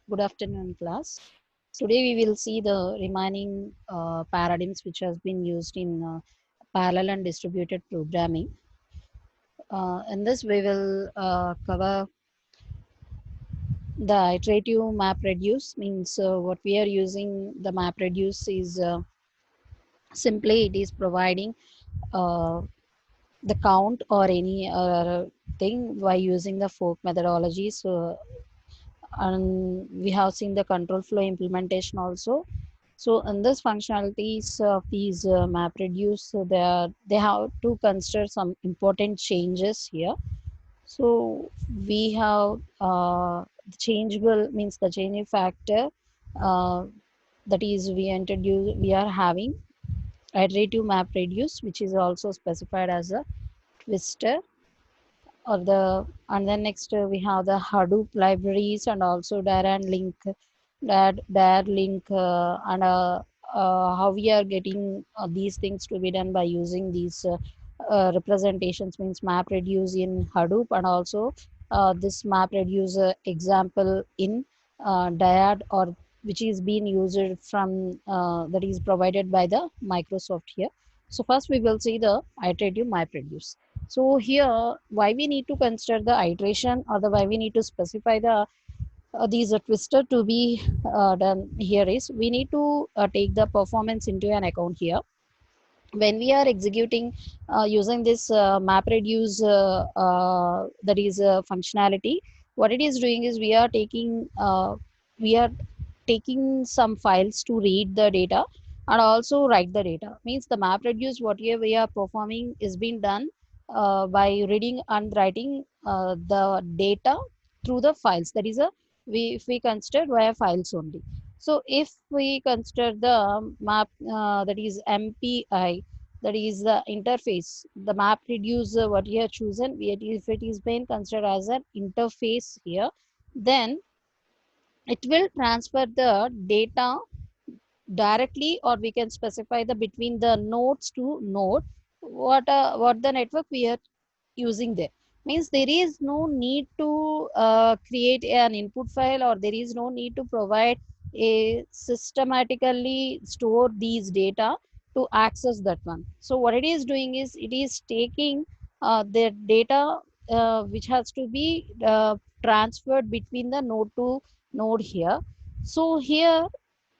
Good afternoon, class. Today we will see the remaining paradigms which has been used in parallel and distributed programming. In this, we will cover the iterative map reduce. Means what we are using the map reduce is simply it is providing uh, the count or any thing by using the fork methodology. So and we have seen the control flow implementation also. So in this functionalities of these map reduce, so they have to consider some important changes here. So we have the changeable means the changing factor, uh, that is we are having iterative map reduce, which is also specified as a twister or the. And then next we have the Hadoop libraries and also dir link and how we are getting these things to be done by using these representations, means map reduce in Hadoop, and also this map reduce example in Dyad, or which is being used from that is provided by the Microsoft here. So first we will see the iterative map reduce. So here, why we need to consider the iteration, or the why we need to specify the these twister to be done here is we need to take the performance into an account here. When we are executing using this map reduce that is functionality, what it is doing is we are taking some files to read the data and also write the data. Means the map reduce whatever we are performing is being done by reading and writing the data through the files. That is a we if we consider via files only. So if we consider the map that is MPI, that is the interface, the map reduce what you have chosen, if it is being considered as an interface here, then it will transfer the data directly, or we can specify the between the nodes to node, what the network we are using there. Means there is no need to create an input file, or there is no need to provide a systematically store these data to access that one. So what it is doing is it is taking the data which has to be transferred between the node to node here. So here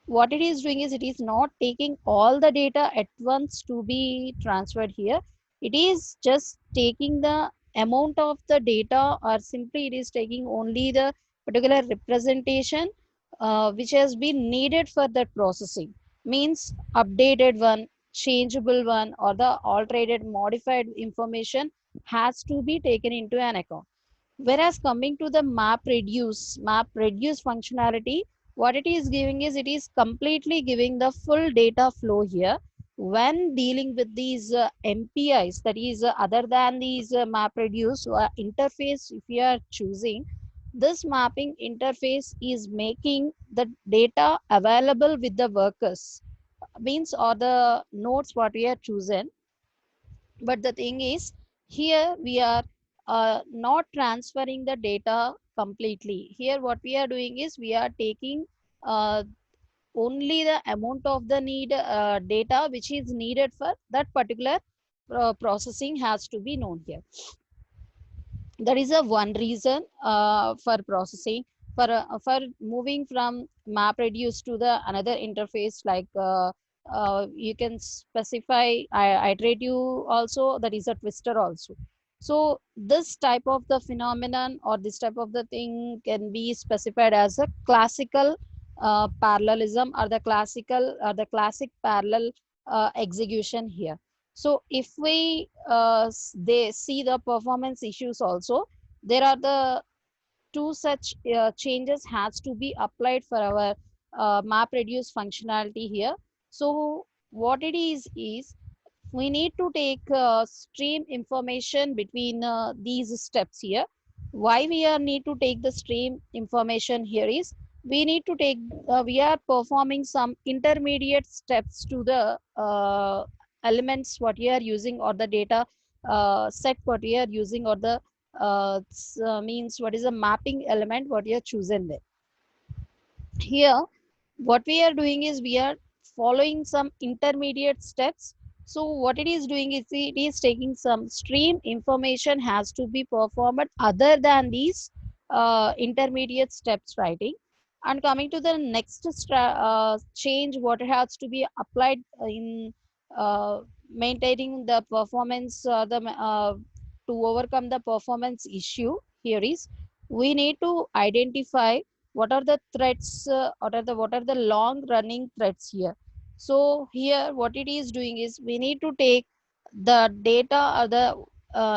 what it is doing is it is not taking all the data at once to be transferred here. It is just taking the amount of the data, or simply it is taking only the particular representation which has been needed for that processing. Means updated one, changeable one, or the altered modified information has to be taken into an account. Whereas coming to the map reduce functionality, what it is giving is it is completely giving the full data flow here. When dealing with these MPIs, that is other than these map reduce interface, if you are choosing, this mapping interface is making the data available with the workers, means or the nodes what we are chosen. But the thing is, here we are not transferring the data completely. Here what we are doing is we are taking uh, only the amount of the need data which is needed for that particular processing has to be known here. That is a one reason for processing. For moving from map reduce to the another interface, like you can specify iterative also, that is a twister also. So this type of the phenomenon, or this type of the thing, can be specified as a classical parallelism, or the classic parallel execution here. So if we they see the performance issues also, there are the two such changes has to be applied for our map reduce functionality here. So what it is we need to take stream information between these steps here. Why we are need to take the stream information here is we need to take we are performing some intermediate steps to the elements what you are using, or the data set what you are using, or the means what is a mapping element what you are chosen there. Here what we are doing is we are following some intermediate steps. So what it is doing is it is taking some stream information has to be performed other than these intermediate steps writing. And coming to the next change what has to be applied in uh, maintaining the performance to overcome the performance issue here is we need to identify what are the threats what are the long running threats here. So here what it is doing is we need to take the data or the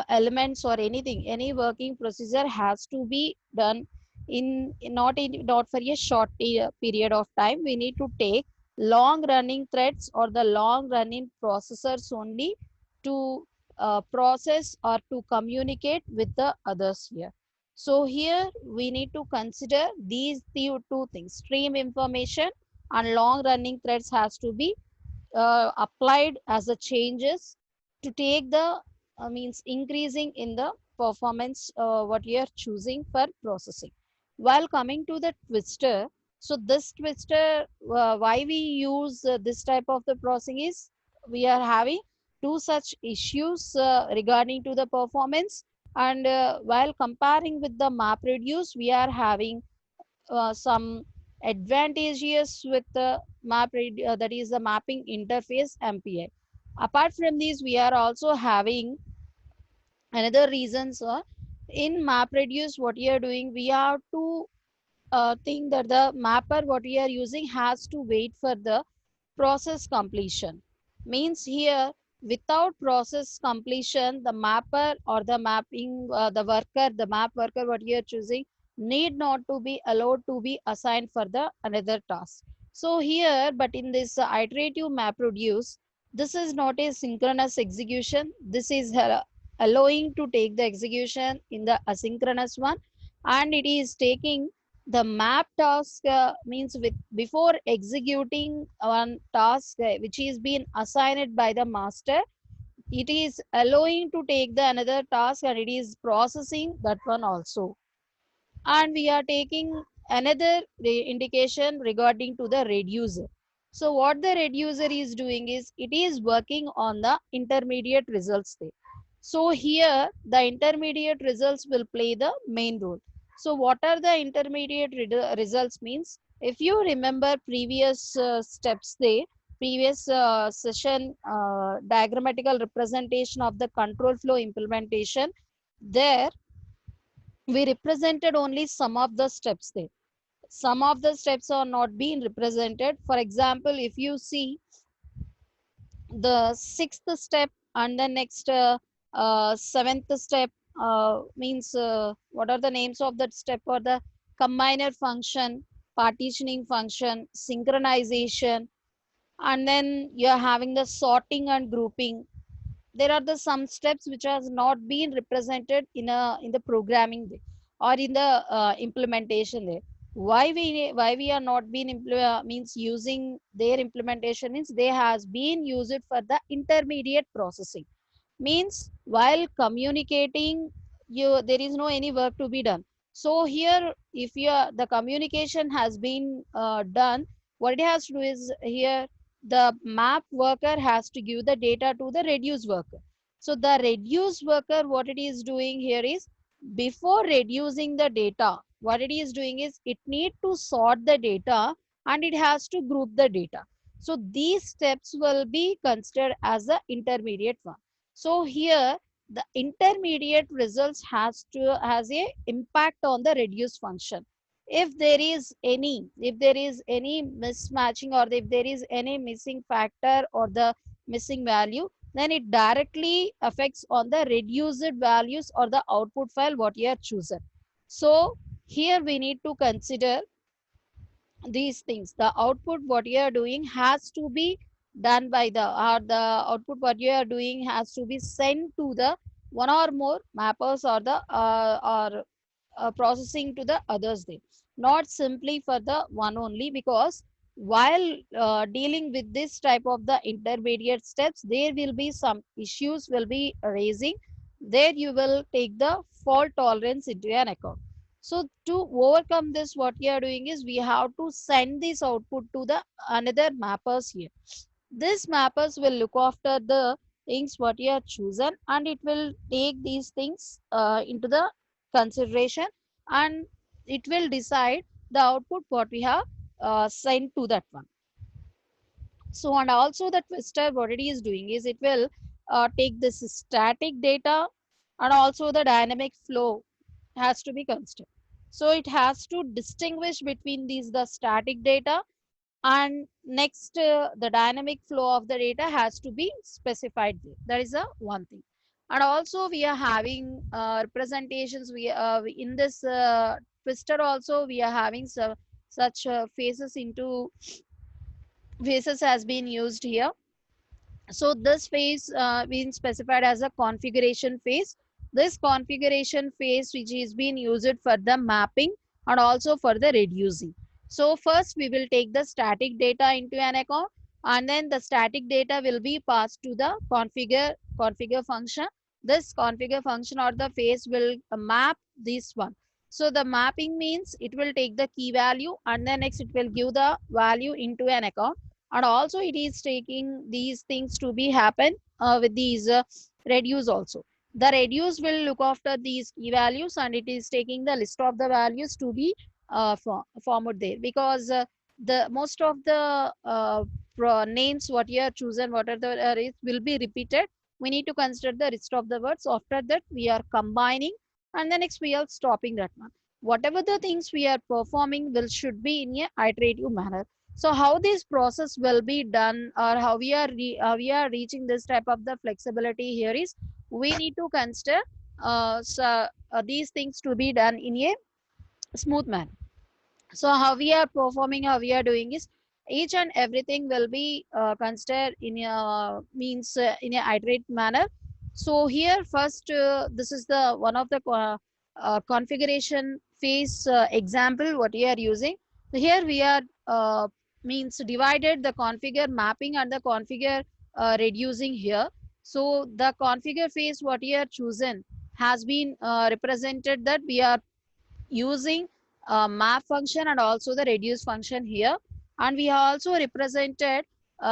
elements or anything, any working procedure has to be done not for a short period of time. We need to take long running threads or the long running processors only to process or to communicate with the others here. So here we need to consider these two things, stream information and long running threads has to be applied as a changes to take the means increasing in the performance what you are choosing for processing. While coming to the twister, so this twister why we use this type of the processing is we are having two such issues regarding to the performance. And while comparing with the map reduce we are having some advantages with the that is the mapping interface MPI. Apart from these, we are also having another reasons in MapReduce. What we are doing, we have to think that the mapper what we are using has to wait for the process completion. Means here without process completion the mapper or the mapping the worker, the map worker what you are choosing need not to be allowed to be assigned for the another task. So here but in this iterative map reduce, this is not a synchronous execution, this is allowing to take the execution in the asynchronous one. And it is taking the map task means with before executing one task which is being assigned by the master, it is allowing to take the another task and it is processing that one also. And we are taking another indication regarding to the reducer. So what the reducer is doing is it is working on the intermediate results there. So here the intermediate results will play the main role. So what are the intermediate results means, if you remember previous steps there, previous session diagrammatical representation of the control flow implementation, there we represented only some of the steps there. Some of the steps are not being represented. For example, if you see the sixth step and the next seventh step means what are the names of that step, or the combiner function, partitioning function, synchronization, and then you're having the sorting and grouping. There are the some steps which has not been represented in the programming there, or in the implementation there. Why we are not been means using their implementation means they has been used for the intermediate processing. Means while communicating you there is no any work to be done. So here if you are, the communication has been done, what it has to do is here the map worker has to give the data to the reduce worker. So the reduce worker what it is doing here is before reducing the data, what it is doing is it need to sort the data and it has to group the data. So these steps will be considered as the intermediate one. So here the intermediate results has a impact on the reduce function. If there is any mismatching, or if there is any missing factor or the missing value, then it directly affects on the reduced values or the output file what you are chosen. So here we need to consider these things. The output what you are doing has to be done by the output what you are doing has to be sent to the one or more mappers or the or processing to the others there, not simply for the one only. Because while dealing with this type of the intermediate steps there will be some issues will be raising, there you will take the fault tolerance into an account. So to overcome this, what we are doing is we have to send this output to the another mappers here. This mappers will look after the things what you have chosen, and it will take these things into the consideration, and it will decide the output what we have sent to that one. So, and also the twister what it is doing is it will take this static data, and also the dynamic flow has to be considered. So it has to distinguish between these the static data, and next the dynamic flow of the data has to be specified there. That is a one thing. And also we are having representations, we in this twister also we are having such phases into phases has been used here. So this phase being specified as a configuration phase. This configuration phase which is being used for the mapping and also for the reducing. So first we will take the static data into an account, and then the static data will be passed to the configure function. This configure function or the phase will map this one. So the mapping means it will take the key value, and then next it will give the value into an account, and also it is taking these things to be happen with these reduce also. The reduce will look after these key values, and it is taking the list of the values to be formed there, because the most of the names what you are chosen, what are the will be repeated. We need to consider the rest of the words. After that we are combining, and then next we are stopping that one. Whatever the things we are performing will should be in a iterative manner. So how this process will be done, or how we are reaching this type of the flexibility here is we need to consider these things to be done in a smooth manner. So how we are performing, how we are doing is each and everything will be considered in a means in a iterate manner. So here first this is the one of the configuration phase example what we are using. So here we are means divided the configure mapping and the configure reducing here. So the configure phase what we are chosen has been represented that we are using map function and also the reduce function here, and we have also represented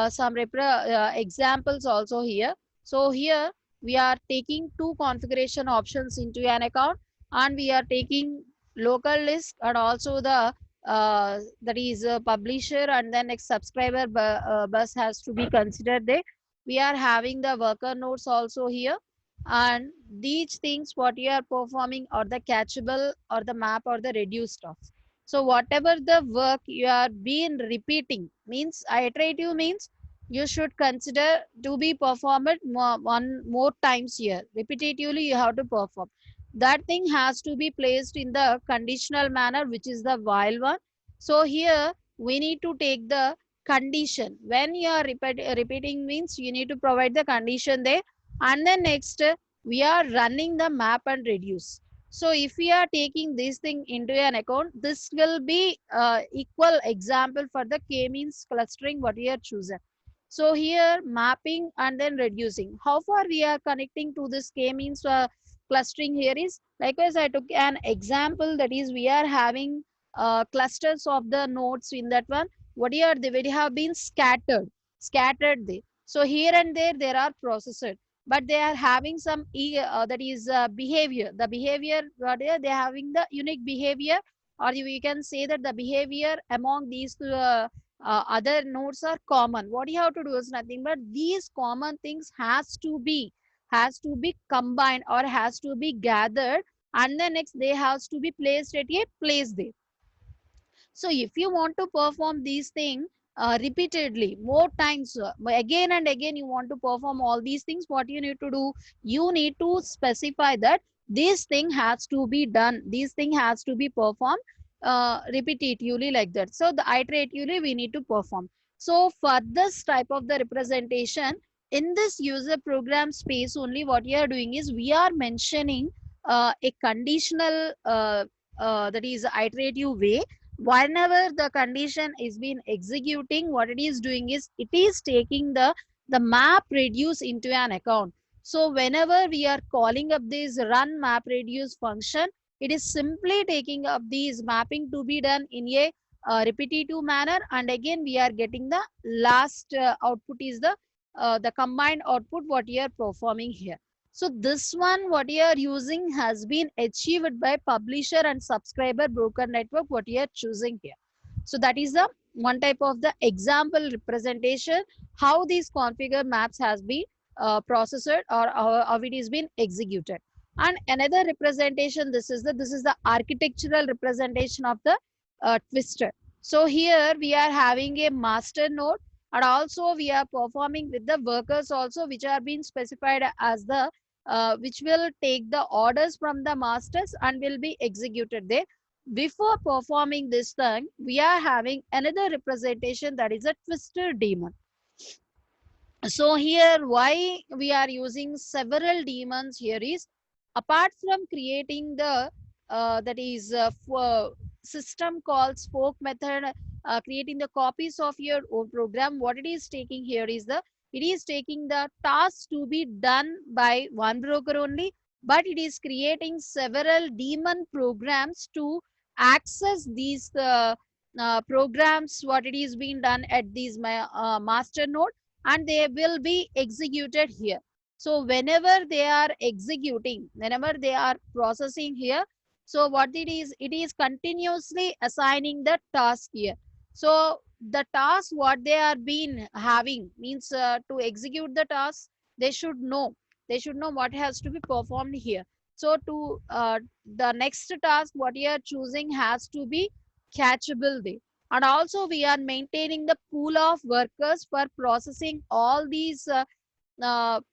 some examples also here. So here we are taking two configuration options into an account, and we are taking local list and also the that is publisher, and then next subscriber bus has to be considered there. We are having the worker nodes also here, and these things what you are performing or the catchable or the map or the reduced stuff. So whatever the work you are being repeating means iterative means you should consider to be performed one more times here. Repetitively you have to perform. That thing has to be placed in the conditional manner, which is the while one. So here we need to take the condition. When you are repeating means you need to provide the condition there, and then next we are running the map and reduce. So if we are taking this thing into an account, this will be equal example for the k-means clustering what we are chosen. So here mapping and then reducing, how far we are connecting to this k-means clustering here is likewise I took an example, that is we are having clusters of the nodes in that one. What are they have been scattered there. So here and there are processors, but they are having some that is behavior. The behavior what they are having the unique behavior, or you can say that the behavior among these other nodes are common. What you have to do is nothing but these common things has to be combined or has to be gathered, and then next they has to be placed at a place there. So if you want to perform these things repeatedly, more times, again and again, you want to perform all these things, what you need to do? You need to specify that this thing has to be done. This thing has to be performed repetitively like that. So the iteratively we need to perform. So for this type of the representation, in this user program space only, what we are doing is we are mentioning a conditional that is iterative way. Whenever the condition is been executing, what it is doing is it is taking the map reduce into an account. So whenever we are calling up this run map reduce function, It is simply taking up these mapping to be done in a repetitive manner, and again we are getting the last output is the combined output what you are performing here. So this one what you are using has been achieved by publisher and subscriber broker network what you are choosing here. So that is the one type of the example representation how these configure maps has been processed or how it is been executed. And another representation, this is the architectural representation of the twister. So here we are having a master node, and also we are performing with the workers also which are being specified as the which will take the orders from the masters and will be executed there. Before performing this thing, we are having another representation, that is a twister daemon. So here why we are using several daemons here is, apart from creating the that is system calls fork method, creating the copies of your own program, what it is taking here is it is taking the task to be done by one broker only, but it is creating several daemon programs to access these programs what it is being done at these master node, and they will be executed here. So whenever they are executing, whenever they are processing here, so what it is continuously assigning the task here. So the task what they are been having means to execute the task, they should know, they should know what has to be performed here. So to the next task what you are choosing has to be catchable there. And also we are maintaining the pool of workers for processing all these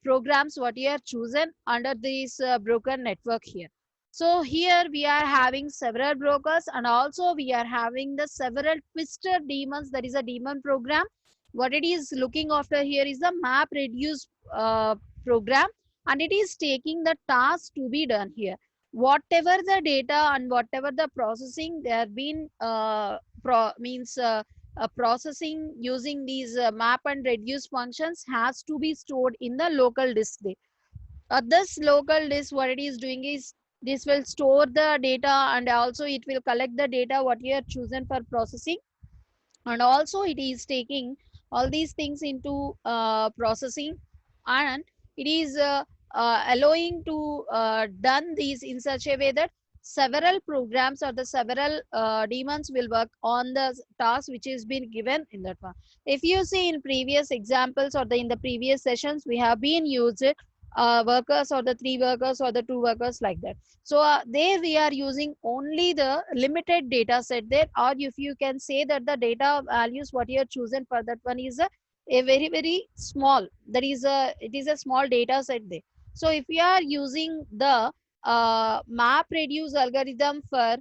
programs what you are chosen under this broker network here. So here we are having several brokers, and also we are having the several twister daemons, that is a daemon program. What it is looking after here is the map reduce program, and it is taking the task to be done here. Whatever the data and whatever the processing they have been processing using these map and reduce functions has to be stored in the local disk. This local disk what it is doing is this will store the data, and also it will collect the data what you have chosen for processing, and also it is taking all these things into processing, and it is allowing to done these in such a way that several programs or the several daemons will work on the task which is been given in that one. If you see in previous examples or in the previous sessions, we have been used workers or the 3 workers or the 2 workers like that. So there we are using only the limited data set there, or if you can say that the data values what you have chosen for that one is a very very small, that is it is a small data set there. So if you are using the map reduce algorithm for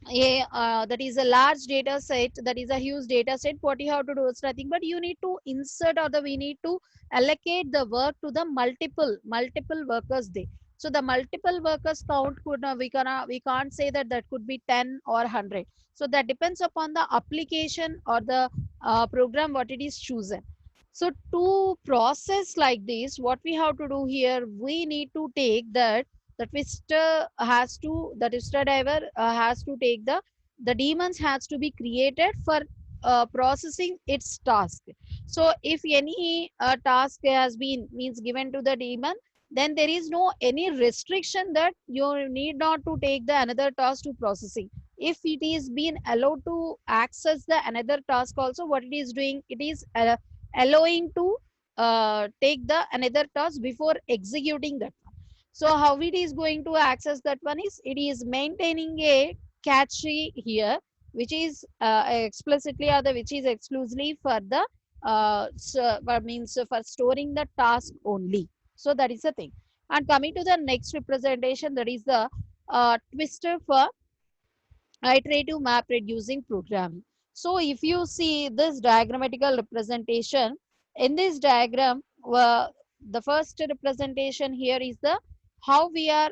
that is a large data set, that is a huge data set, what you have to do is nothing but you need to insert, or we need to allocate the work to the multiple workers there. So the multiple workers count could we can't say that that could be 10 or 100. So that depends upon the application or the program what it is chosen. So to process like this, what we have to do here, we need to take that the twister has to, the twister driver has to take the daemons has to be created for processing its task. So if any task has been means given to the daemon, then there is no any restriction that you need not to take the another task to processing. If it is being allowed to access the another task also, what it is doing, it is allowing to take the another task before executing that. So how it is going to access that one is, it is maintaining a cache here, which is explicitly or the which is exclusively for the means for storing the task only. So that is the thing. And coming to the next representation, that is the twister for iterative map reducing programming. So if you see this diagrammatical representation, in this diagram, the first representation here is the how we are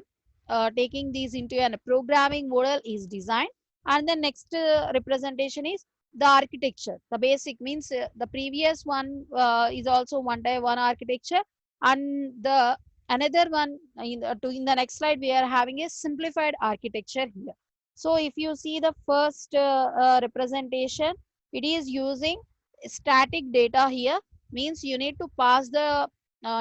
taking these into a programming model is designed, and the next representation is the architecture. The basic means the previous one is also one by one architecture, and the Another one in the next slide, we are having a simplified architecture here. So if you see the first representation, it is using static data here, means you need to pass the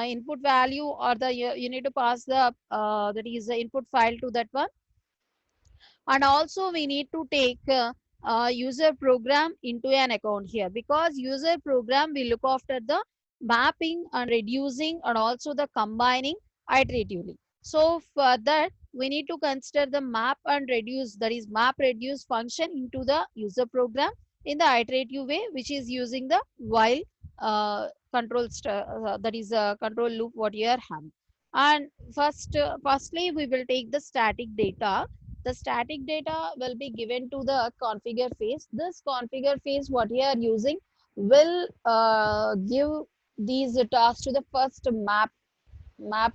input value, or you need to pass the that is the input file to that one. And also we need to take user program into an account here, because user program will look after the mapping and reducing and also the combining iteratively. So for that we need to consider the map and reduce, that is map reduce function into the user program in the iterative way, which is using the while that is a control loop what you are having. And firstly we will take the static data. The static data will be given to the configure phase. This configure phase what we are using will give these tasks to the first map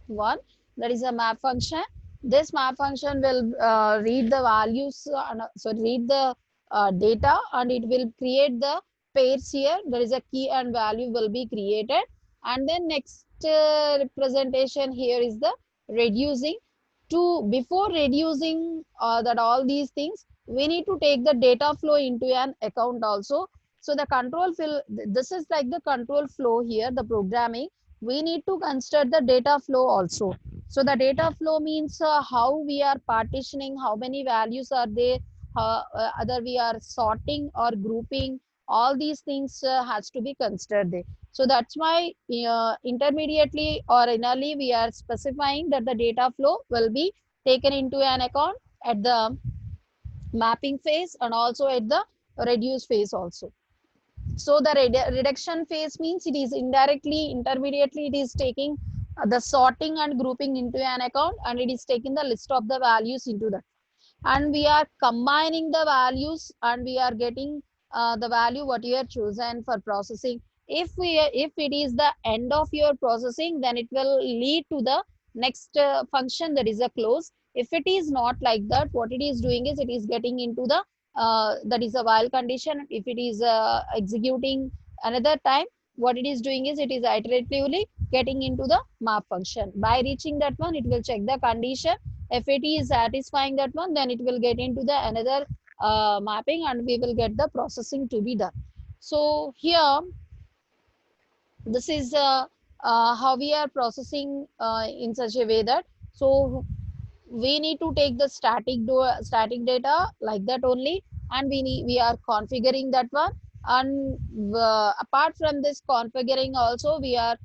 one, that is a map function. This map function will read the values, so read the data, and it will create the pairs here. There is a key and value will be created, and then next representation here is the reducing. To before reducing that all these things, we need to take the data flow into an account also. So the control fill, this is like the control flow here, the programming. We need to consider the data flow also. So the data flow means how we are partitioning, how many values are there, other we are sorting or grouping, all these things has to be considered there. So that's why intermediately or innerly we are specifying that the data flow will be taken into an account at the mapping phase and also at the reduce phase also. So the reduction phase means it is indirectly, intermediately it is taking the sorting and grouping into an account, and it is taking the list of the values into that. And we are combining the values and we are getting the value what you have chosen for processing. If it is the end of your processing, then it will lead to the next function, that is a close. If it is not like that, what it is doing is it is getting into the that is a while condition. If it is executing another time, what it is doing is it is iteratively getting into the map function. By reaching that one, it will check the condition. If it is satisfying that one, then it will get into the another mapping, and we will get the processing to be done. So here this is how we are processing in such a way that, so we need to take the static data like that only, and we are configuring that one. And apart from this configuring also, we are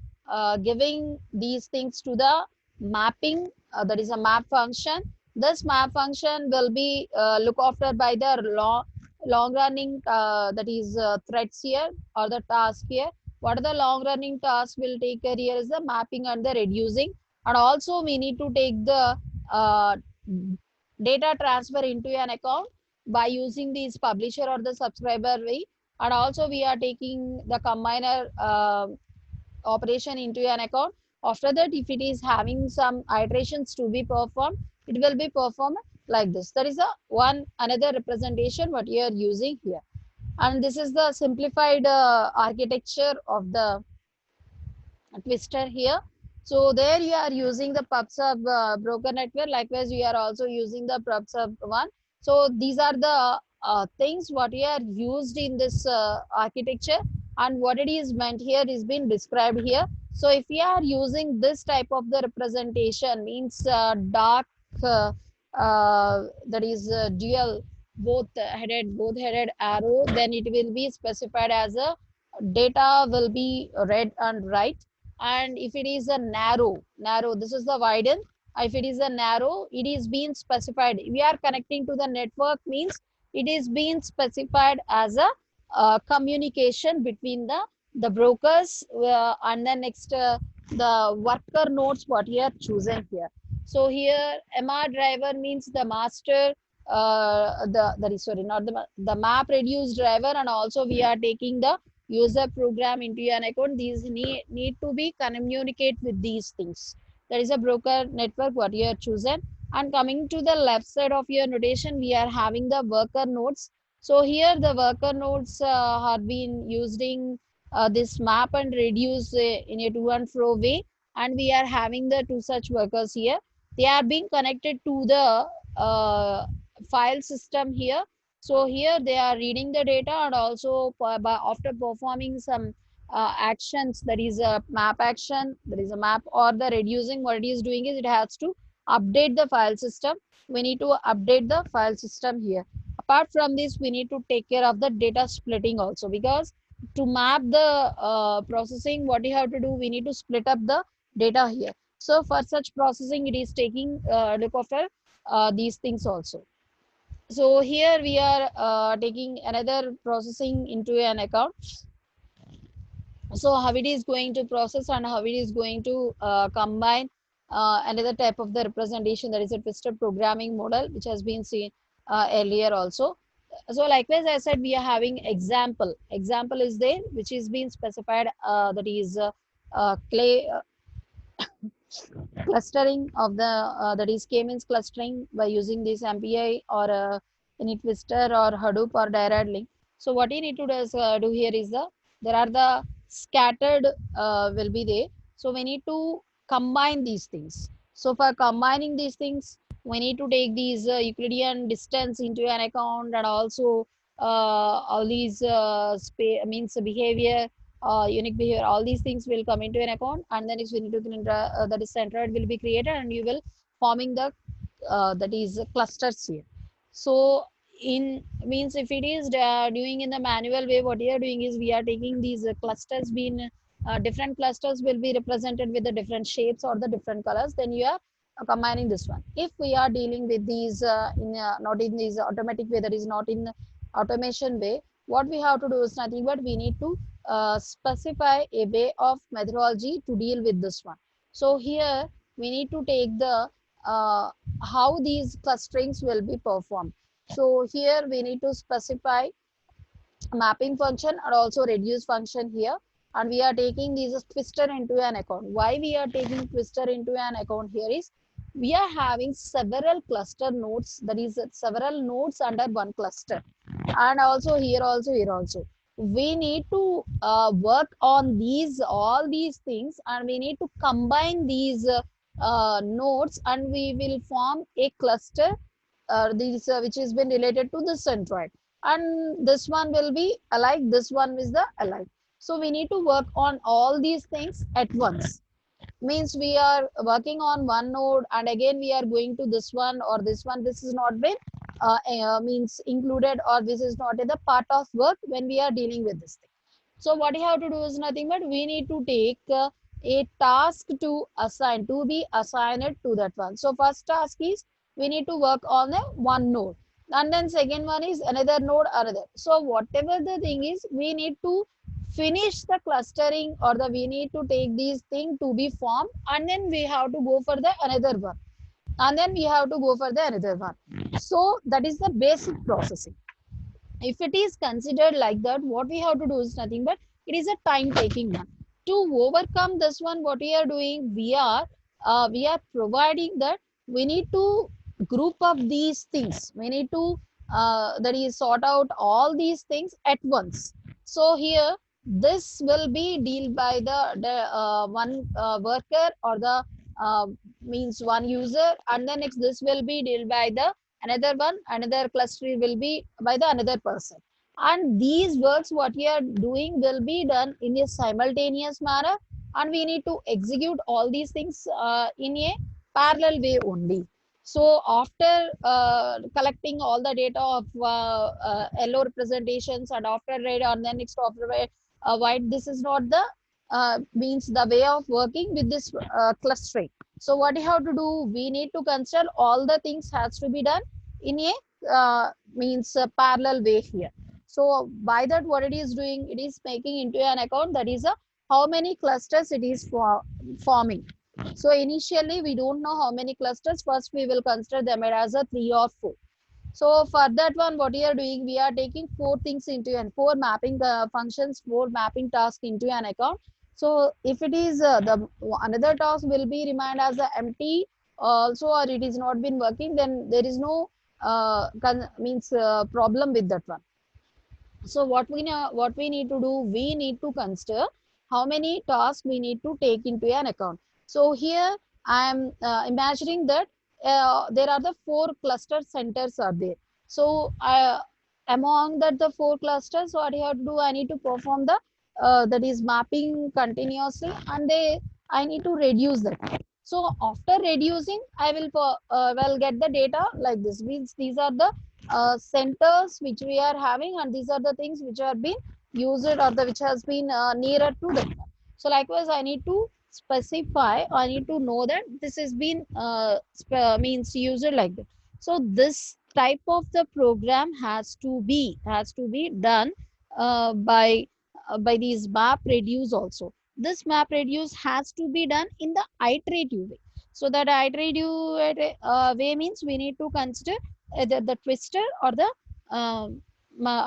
giving these things to the mapping, that is a map function. This map function will be look after by the long running that is threads here, or the task here. What are the long running tasks will take care here is the mapping and the reducing. And also we need to take the uh, data transfer into an account by using this publisher or the subscriber way. And also we are taking the combiner operation into an account. After that, if it is having some iterations to be performed, it will be performed like this. That is a one another representation what you are using here. And this is the simplified architecture of the twister here. So there you are using the PubSub broker network. Likewise, we are also using the PubSub one. So these are the things what we are used in this architecture, and what it is meant here is been described here. So if we are using this type of the representation, means dark that is dual both headed arrow, then it will be specified as a data will be read and write. And if it is a narrow, this is the widen. If it is a narrow, it is being specified, we are connecting to the network, means it is being specified as a communication between the brokers and then next the worker nodes what you are chosen here. So here MR driver means the master, the that is sorry not the map reduce driver, and also we are taking the user program into an account. These need to be communicate with these things. There is a broker network what you have chosen. And coming to the left side of your notation, we are having the worker nodes. So here the worker nodes have been using this map and reduce in a to and fro way. and we are having the two such workers here. They are being connected to the file system here. So here they are reading the data, and also after performing some actions, that is a map action, that is a map or the reducing, what it is doing is it has to update the file system. We need to update the file system here. Apart from this, we need to take care of the data splitting also, because to map the processing, what you have to do, we need to split up the data here. So for such processing, it is taking look after these things also. So here we are taking another processing into an account. So how it is going to process and how it is going to combine another type of the representation, that is a twisted programming model, which has been seen earlier also. So likewise, I said we are having example. Example is there, which is being specified, that is clay clustering of the that is K-means clustering by using this MPI or any twister or Hadoop or Dirac link. So what you need to do here is there are the scattered will be there. So we need to combine these things. So for combining these things, we need to take these Euclidean distance into an account, and also all these means behavior, unique behavior, all these things will come into an account, and then we need to that is centroid will be created, and you will forming the that is clusters here. So in means if it is doing in the manual way, what we are doing is we are taking these clusters being different clusters will be represented with the different shapes or the different colors, then you are combining this one. If we are dealing with these in not in these automatic way, that is not in automation way, what we have to do is nothing but we need to specify a way of methodology to deal with this one. So here we need to take the how these clusterings will be performed. So here we need to specify mapping function and also reduce function here, and we are taking these twister into an account. Why we are taking twister into an account here is we are having several cluster nodes, that is several nodes under one cluster, and also here also we need to work on these all these things, and we need to combine these nodes, and we will form a cluster these which has been related to the centroid, and this one will be alike, this one is the alike. So we need to work on all these things at once. Means we are working on one node, and again we are going to this one or this one. This is not been means included, or this is not in the part of work when we are dealing with this thing. So what you have to do is nothing but we need to take a task to assign, to be assigned to that one. So first task is we need to work on a one node, and then second one is another node, another. So whatever the thing is, we need to finish the clustering, or the we need to take these things to be formed, and then we have to go for the another one, and then we have to go for the another one. So that is the basic processing. If it is considered like that, what we have to do is nothing but it is a time taking one. To overcome this one, what we are doing, we are providing that we need to group up these things, we need to that is sort out all these things at once. So here this will be deal by the one worker, or the uh, means one user, and then next this will be deal by the another one, another cluster will be by the another person, and these works what we are doing will be done in a simultaneous manner, and we need to execute all these things in a parallel way only. So after collecting all the data of yellow representations, and after red, and then next after white, this is not the means the way of working with this clustering. So what you have to do, we need to consider all the things has to be done in a means a parallel way here. So by that, what it is doing, it is making into an account, that is a how many clusters it is forming. So initially we don't know how many clusters. First we will consider them as a 3 or 4. So for that one, what we are doing, we are taking 4 things into and 4 mapping functions, 4 mapping tasks into an account. So if it is the another task will be remained as a empty also, or it is not been working, then there is no means problem with that one. So what we know, what we need to do, we need to consider how many tasks we need to take into an account. So here I am imagining that there are the four cluster centers are there. So among that the four clusters, what I have to do, I need to perform the that is mapping continuously, and I need to reduce that. So after reducing, I will well get the data like this. Means these are the centers which we are having, and these are the things which are being used or the which has been nearer to that. So likewise, I need to specify, I need to know that this has been means used like that. So this type of the program has to be done by these map reduce also. This map reduce has to be done in the iterative way. So that iterative way means we need to consider the twister or the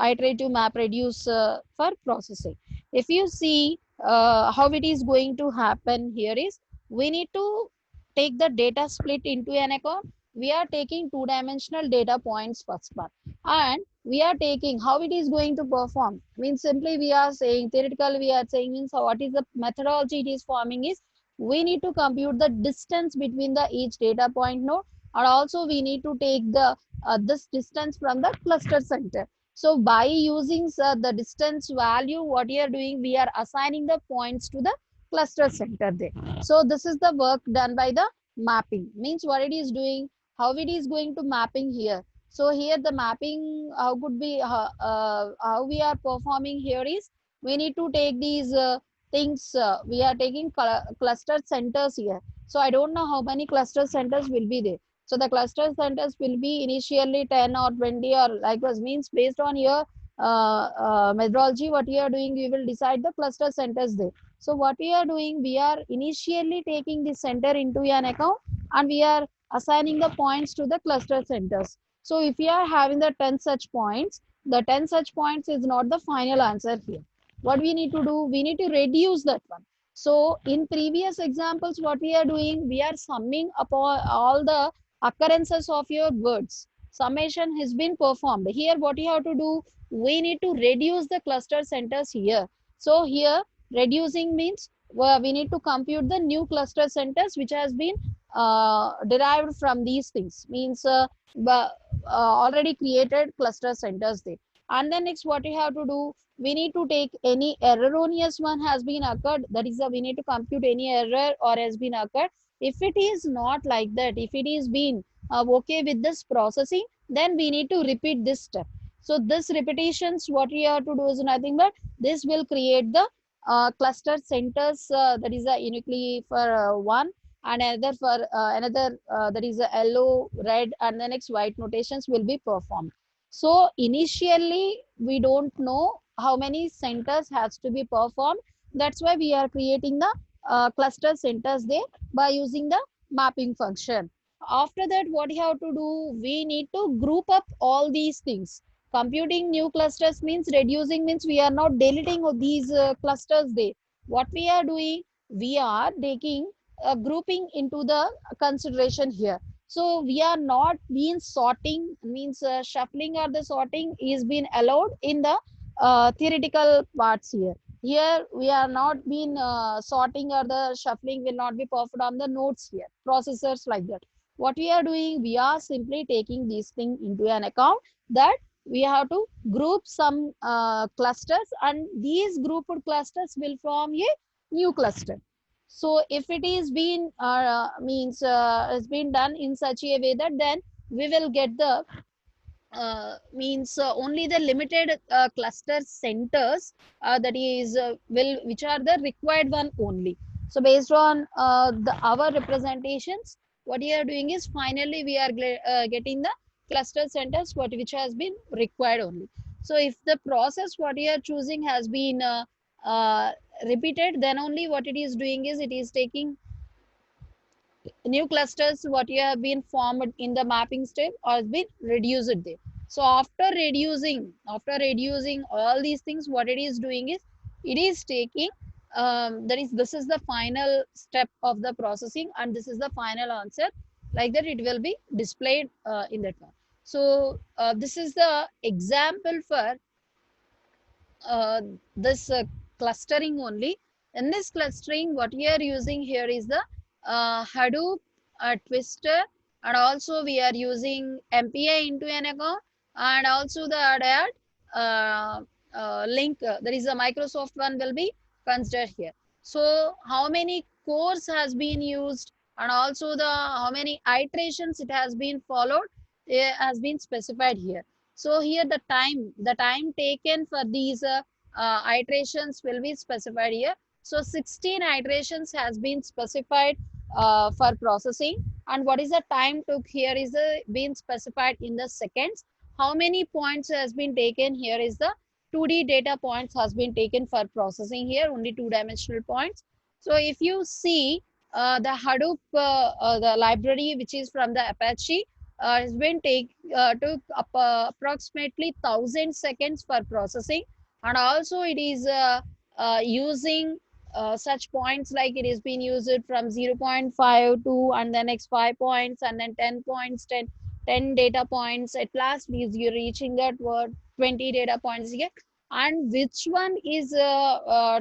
iterative map reduce for processing. If you see how it is going to happen here is, we need to take the data split into an account. We are taking two-dimensional data points first part, and we are taking how it is going to perform. Means simply we are saying theoretical, we are saying means what is the methodology it is forming is, we need to compute the distance between the each data point node, and also we need to take the this distance from the cluster center. So by using the distance value, what we are doing, we are assigning the points to the cluster center there. So this is the work done by the mapping. Means what it is doing, how it is going to mapping here. So here the mapping, how could be, how we are performing here is, we need to take these things, we are taking cluster centers here. So I don't know how many cluster centers will be there. So the cluster centers will be initially 10 or 20 or likewise, means based on your methodology, what you are doing, you will decide the cluster centers there. So what we are doing, we are initially taking the center into an account, and we are assigning the points to the cluster centers. So if you are having the 10 such points, the 10 such points is not the final answer here. What we need to do, we need to reduce that one. So in previous examples, what we are doing, we are summing upon all the occurrences of your words. Summation has been performed. Here what you have to do, we need to reduce the cluster centers here. So here reducing means, well, we need to compute the new cluster centers which has been derived from these things. Means already created cluster centers there. And then next what we have to do, we need to take any erroneous one has been occurred, that is we need to compute any error or has been occurred. If it is not like that, if it is been okay with this processing, then we need to repeat this step. So this repetitions, what we have to do is nothing but this will create the cluster centers, that is uniquely for one, and another for another, that is a yellow, red, and the next white notations will be performed. So initially we don't know how many centers has to be performed. That's why we are creating the cluster centers there by using the mapping function. After that, what you have to do, we need to group up all these things. Computing new clusters means reducing, means we are not deleting of these clusters there. What we are doing, we are taking grouping into the consideration here. So we are not being sorting, means shuffling or the sorting is being allowed in the theoretical parts here. Here we are not being sorting or the shuffling will not be performed on the nodes here, processors like that. What we are doing, we are simply taking these things into an account, that we have to group some clusters, and these grouped clusters will form a new cluster. So if it is being means has been done in such a way that then we will get the means only the limited cluster centers, that is will which are the required one only. So based on the our representations, what we are doing is finally we are getting the cluster centers what which has been required only. So if the process what we are choosing has been uh, repeated, then only what it is doing is it is taking new clusters what you have been formed in the mapping step or has been reduced there. So after reducing all these things, what it is doing is it is taking that is this is the final step of the processing, and this is the final answer, like that it will be displayed in that one. So this is the example for this clustering only. In this clustering, what we are using here is the Hadoop, Twister, and also we are using MPI into an account, and also the other uh, link, there is a Microsoft one will be considered here. So how many cores has been used, and also the how many iterations it has been followed, has been specified here. So here the time taken for these iterations will be specified here. So 16 iterations has been specified for processing, and what is the time took here is been specified in the seconds. How many points has been taken here is the 2D data points has been taken for processing here, only two-dimensional points. So if you see the Hadoop, the library which is from the Apache, has been took up approximately 1,000 seconds for processing, and also it is using such points like it is being used from 0.5 to and the next 5 points and then 10 points, 10 data points. At last is you reaching that word 20 data points here. And which one is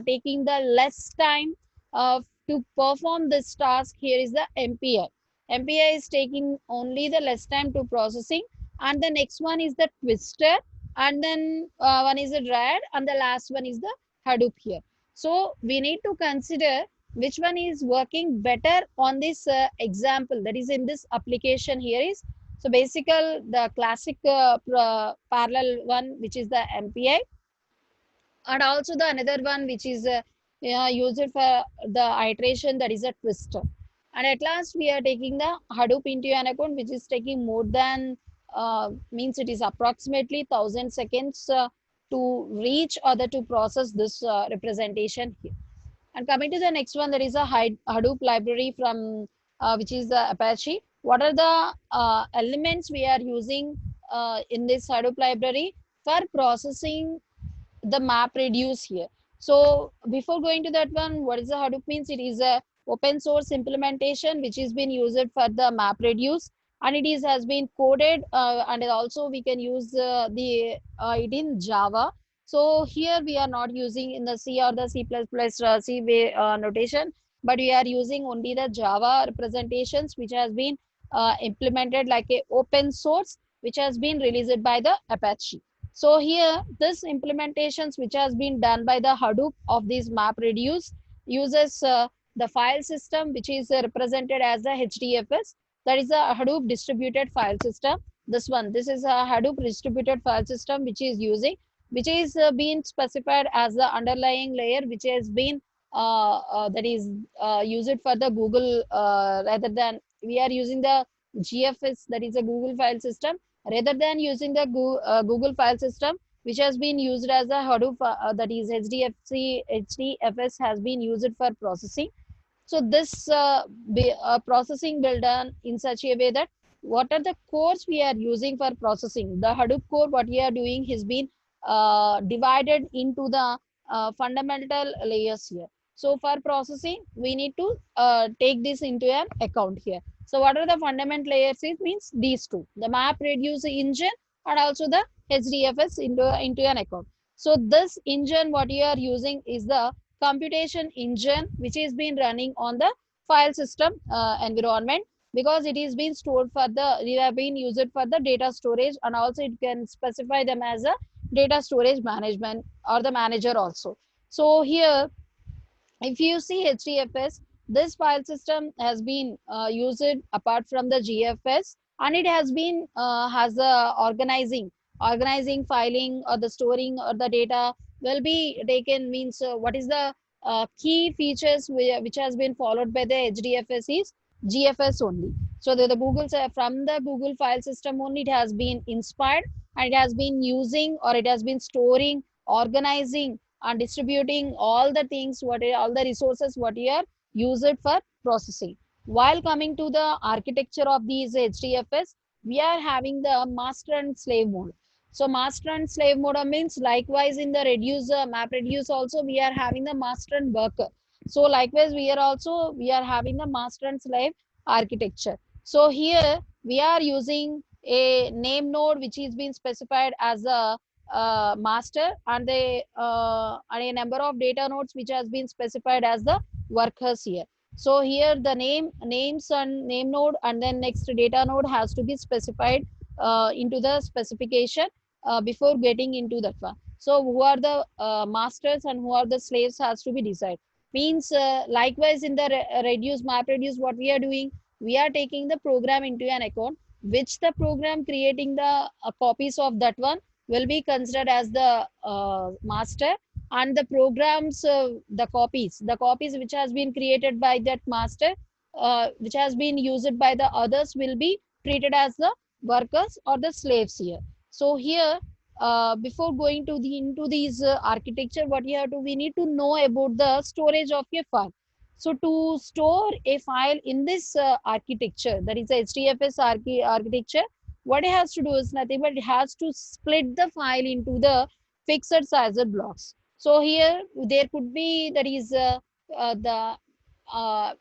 taking the less time to perform this task here is the MPI. MPI is taking only the less time to processing, and the next one is the Twister, and then one is the Dryad, and the last one is the Hadoop here. So we need to consider which one is working better on this example, that is in this application here is. So basically the classic parallel one which is the MPI, and also the another one which is used for the iteration, that is a Twister. And at last we are taking the Hadoop into an account which is taking more than means it is approximately 1,000 seconds to reach or to process this representation here. And coming to the next one, there is a Hadoop library from which is the Apache. What are the elements we are using in this Hadoop library for processing the map reduce here? So before going to that one, what is the Hadoop means? It is a open source implementation which is been used for the map reduce, and it is has been coded and also we can use the it in Java. So here we are not using in the C or the C++ C way notation, but we are using only the Java representations which has been implemented like a open source which has been released by the Apache. So here, this implementations which has been done by the Hadoop of this MapReduce uses the file system which is represented as the HDFS. That is a Hadoop distributed file system. This is a Hadoop distributed file system which is using, which is being specified as the underlying layer, which has been that is used for the Google rather than we are using the GFS, that is a Google file system, rather than using the Google file system which has been used as a Hadoop, that is HDFS has been used for processing. So this processing will done in such a way that what are the cores we are using for processing. The Hadoop core, what we are doing has been divided into the fundamental layers here. So for processing, we need to take this into an account here. So what are the fundamental layers? It means these two, the map reduce engine and also the HDFS into an account. So this engine, what you are using is the computation engine which is been running on the file system environment, because it is being stored for the we have been used for the data storage, and also it can specify them as a data storage management or the manager also. So here if you see HDFS, this file system has been used apart from the GFS, and it has been has a organizing filing or the storing or the data will be taken, means what is the key features which has been followed by the HDFS is GFS only. So the Google from the Google file system only it has been inspired, and it has been using or it has been storing, organizing and distributing all the things, what are all the resources what you are use it for processing. While coming to the architecture of these HDFS, we are having the master and slave mode. So master and slave mode means likewise in the reducer map reduce also we are having the master and worker. So likewise we are having the master and slave architecture. So here we are using a name node which is being specified as a master, and and a number of data nodes which has been specified as the workers here. So here the names and name node and then next data node has to be specified into the specification before getting into that one. So who are the masters and who are the slaves has to be decided. Means likewise in the reduce map reduce, what we are doing, we are taking the program into an account, which the program creating the copies of that one will be considered as the master, and the programs the copies which has been created by that master which has been used by the others will be treated as the workers or the slaves here. So here before going to the into these architecture, what you have to we need to know about the storage of a file. So to store a file in this architecture, that is the HDFS architecture, what it has to do is nothing but it has to split the file into the fixed size blocks. So here there could be that is the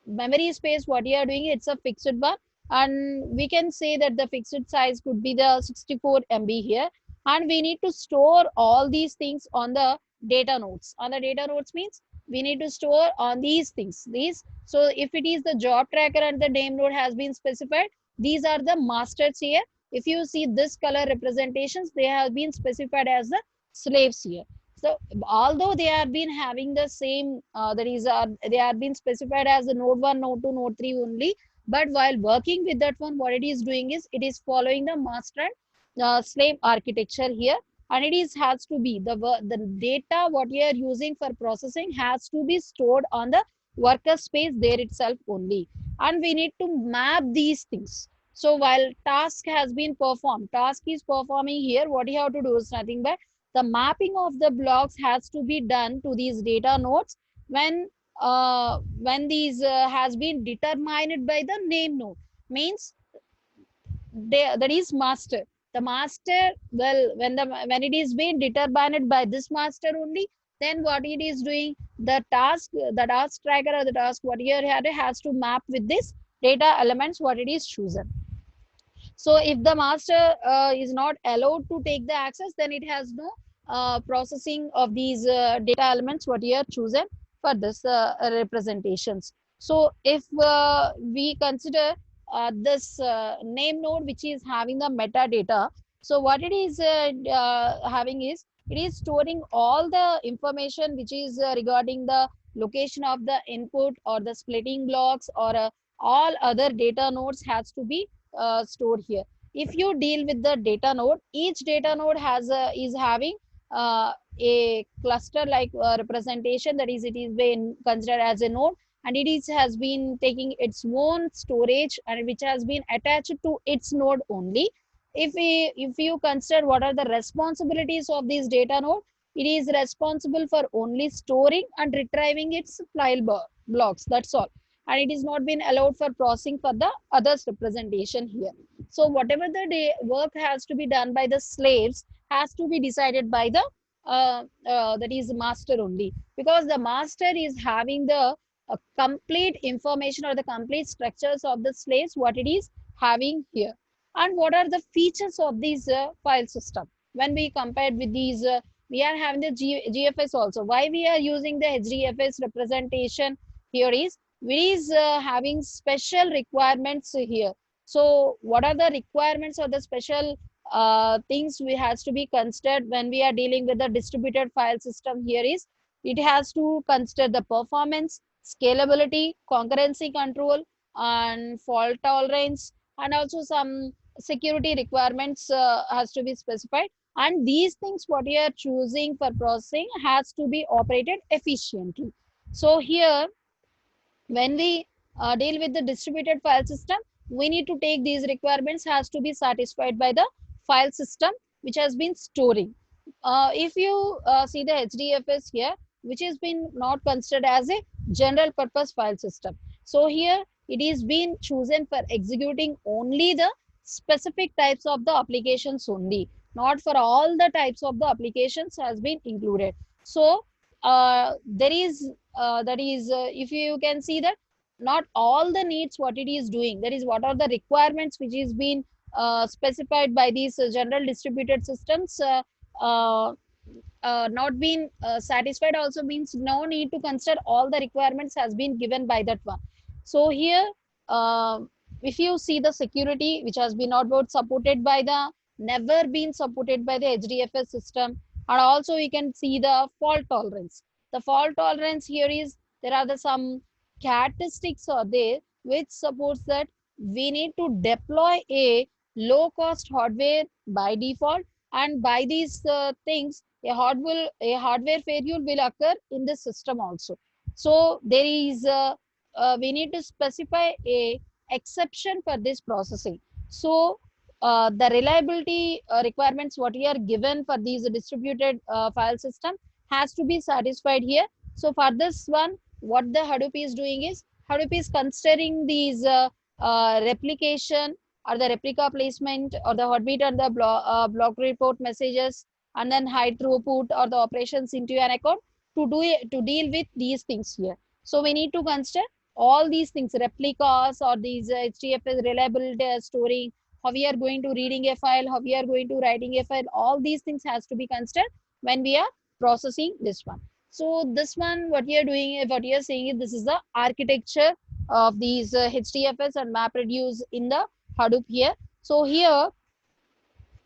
memory space. What you are doing, it's a fixed one, and we can say that the fixed size could be the 64 MB here, and we need to store all these things on the data nodes. On the data nodes means we need to store on these things. These, so if it is the job tracker and the name node has been specified, these are the masters here. If you see this color representations, they have been specified as the slaves here. So although they have been having the same, that is, they have been specified as the node 1, node 2, node 3 only. But while working with that one, what it is doing is it is following the master and slave architecture here. And it is has to be the data what you are using for processing has to be stored on the worker space there itself only. And we need to map these things. So while task has been performed, task is performing here, what you have to do is nothing but the mapping of the blocks has to be done to these data nodes when these has been determined by the name node. Means that is master. The master, well, when it is being determined by this master only, then what it is doing, the task tracker or the task what you had has to map with this data elements what it is chosen. So if the master is not allowed to take the access, then it has no processing of these data elements what you have chosen for this representations. So if we consider this name node which is having the metadata, so what it is having is it is storing all the information which is regarding the location of the input or the splitting blocks or all other data nodes has to be stored here. If you deal with the data node, each data node is having a cluster like representation, that is it is being considered as a node, and it is has been taking its own storage and which has been attached to its node only. If you consider what are the responsibilities of this data node, it is responsible for only storing and retrieving its file blocks, that's all, and it is not been allowed for processing for the others representation here. So whatever the work has to be done by the slaves has to be decided by the that is master only, because the master is having the complete information or the complete structures of the slaves what it is having here. And what are the features of these file system when we compared with these we are having the GFS also. Why we are using the HDFS representation here is we is having special requirements here. So what are the requirements or the special things we has to be considered when we are dealing with the distributed file system here is it has to consider the performance, scalability, concurrency control, and fault tolerance, and also some security requirements has to be specified. And these things what you are choosing for processing has to be operated efficiently. So here when we deal with the distributed file system, we need to take these requirements has to be satisfied by the file system which has been storing. If you see the HDFS here, which has been not considered as a general purpose file system. So here it is being chosen for executing only the specific types of the applications only, not for all the types of the applications has been included. So there is that is if you can see that not all the needs what it is doing, that is what are the requirements which is being specified by these general distributed systems uh, not being satisfied also means no need to consider all the requirements has been given by that one. So here, uh, if you see the security which has been not both supported by the, never been supported by the HDFS system, and also you can see the fault tolerance. The fault tolerance here is, there are the some characteristics are there which supports that we need to deploy a low cost hardware by default, and by these things a hardware failure will occur in the system also. So there is we need to specify a exception for this processing. So the reliability requirements what we are given for these distributed file system has to be satisfied here. So for this one, what the Hadoop is doing is, Hadoop is considering these replication or the replica placement or the heartbeat and the block report messages, and then high throughput or the operations into an account to do it, to deal with these things here. So we need to consider all these things, replicas or these HDFS reliable storing, how we are going to reading a file, how we are going to writing a file, all these things has to be considered when we are processing this one. So this one, what you are doing, what you are saying is, this is the architecture of these HDFS and MapReduce in the Hadoop here. So here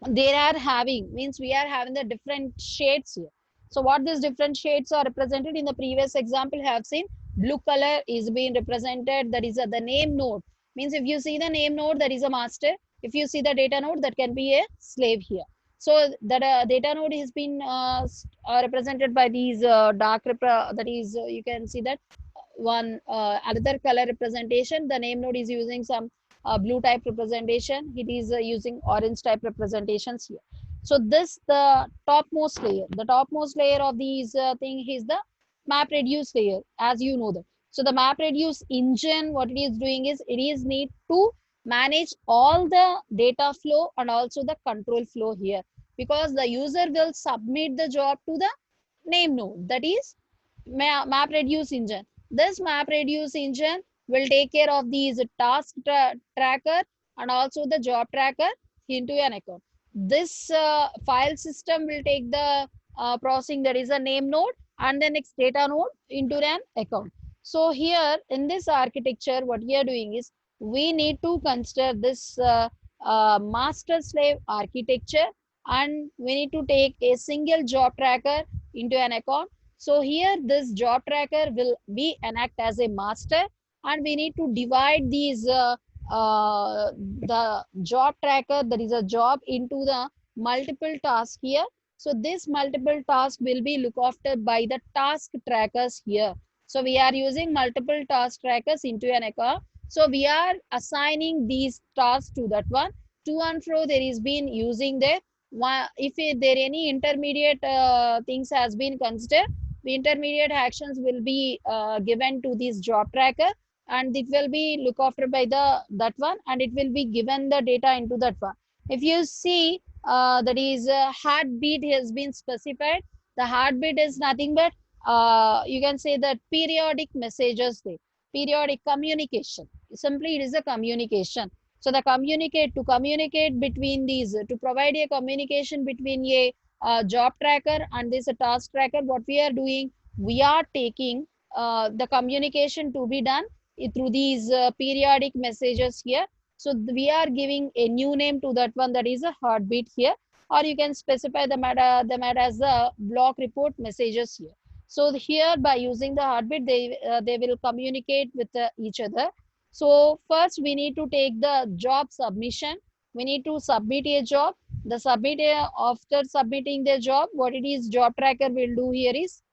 they are having, means we are having the different shades here. So what these different shades are represented in the previous example have seen, blue color is being represented, that is the name node, means if you see the name node, that is a master. If you see the data node, that can be a slave here. So that data node has been represented by these dark that is you can see that one another color representation. The name node is using some blue type representation. It is using orange type representations here. So this the topmost layer. The topmost layer of these thing is the map reduce layer, as you know that. So the map reduce engine, what it is doing is, it is need to manage all the data flow and also the control flow here, because the user will submit the job to the name node, that is map reduce engine. This map reduce engine will take care of these task tracker and also the job tracker into an account. This file system will take the processing, that is a name node, and the next data node into an account. So here in this architecture, what we are doing is, we need to consider this master slave architecture, and we need to take a single job tracker into an account. So here this job tracker will be enact as a master, and we need to divide these the job tracker, that is a job, into the multiple tasks here. So this multiple task will be looked after by the task trackers here. So we are using multiple task trackers into an account. So we are assigning these tasks to that one. To and fro there is been using there. If there any intermediate things has been considered, the intermediate actions will be given to this job tracker, and it will be looked after by the that one, and it will be given the data into that one. If you see that is heartbeat has been specified. The heartbeat is nothing but you can say that periodic messages there, periodic communication. Simply it is a communication. So the communicate between these, to provide a communication between a job tracker and this task tracker, what we are doing, we are taking the communication to be done through these periodic messages here. So we are giving a new name to that one, that is a heartbeat here, or you can specify them as the block report messages here. So here by using the heartbeat, they will communicate with each other. So first we need to take the job submission. We need to submit a job. The submit after submitting the job, what it is job tracker will do here is,